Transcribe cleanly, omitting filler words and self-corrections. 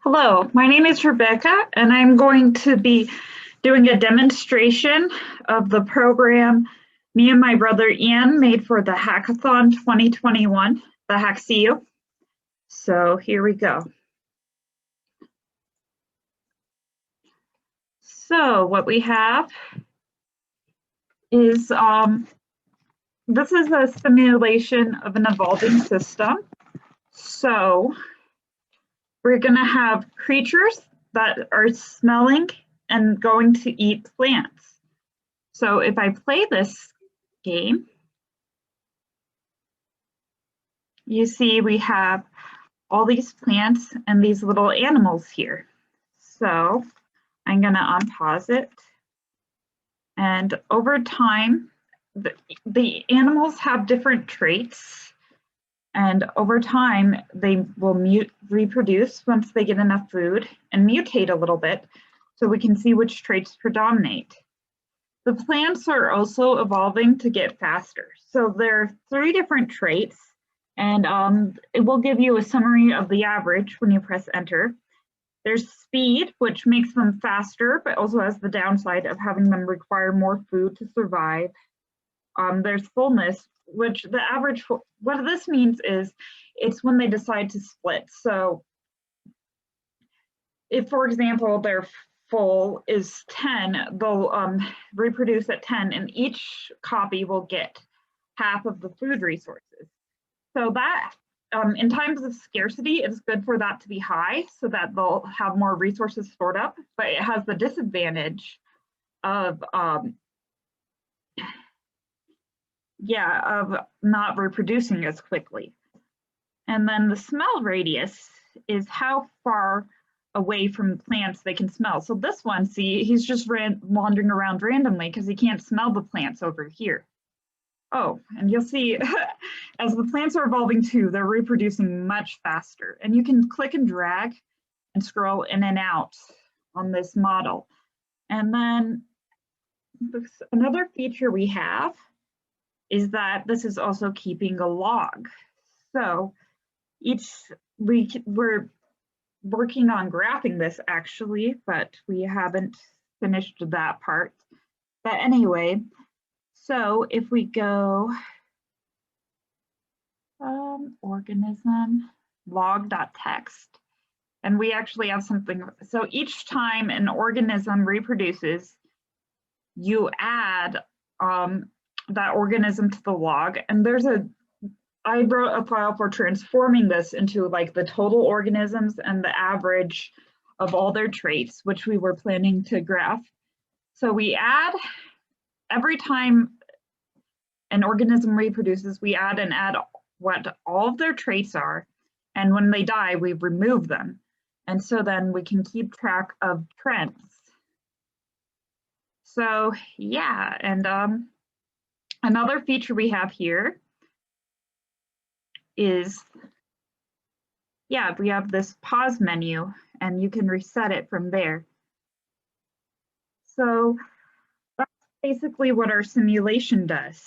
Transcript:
Hello, my name is Rebecca, and I'm going to be doing a demonstration of the program me and my brother Ian made for the Hackathon 2021, the HackCU. So here we go. So what we have is, this is a simulation of an evolving system. So we're going to have creatures that are smelling and going to eat plants. So if I play this game, you see we have all these plants and these little animals here. So I'm going to unpause it. And over time, the animals have different traits. And over time, they will reproduce once they get enough food and mutate a little bit so we can see which traits predominate. The plants are also evolving to get faster. So there are 3 different traits, and it will give you a summary of the average when you press enter. There's speed, which makes them faster, but also has the downside of having them require more food to survive. There's fullness, which the average, what this means is it's when they decide to split. So if, for example, their full is 10, they'll reproduce at 10, and each copy will get half of the food resources. So that, in times of scarcity, it's good for that to be high so that they'll have more resources stored up, but it has the disadvantage of not reproducing as quickly. And then the smell radius is how far away from plants they can smell. So this one, see, he's just wandering around randomly because he can't smell the plants over here. Oh, and you'll see as the plants are evolving too, they're reproducing much faster. And you can click and drag and scroll in and out on this model. And then another feature we have is that this is also keeping a log. So we're working on graphing this actually, but we haven't finished that part. But anyway, so if we go organism log.txt, and we actually have something. So each time an organism reproduces, you add that organism to the log, and I wrote a file for transforming this into like the total organisms and the average of all their traits, which we were planning to graph. So we add, every time an organism reproduces, we add what all of their traits are, and when they die, we remove them. And so then we can keep track of trends. So yeah, and another feature we have here is, we have this pause menu, and you can reset it from there. So that's basically what our simulation does.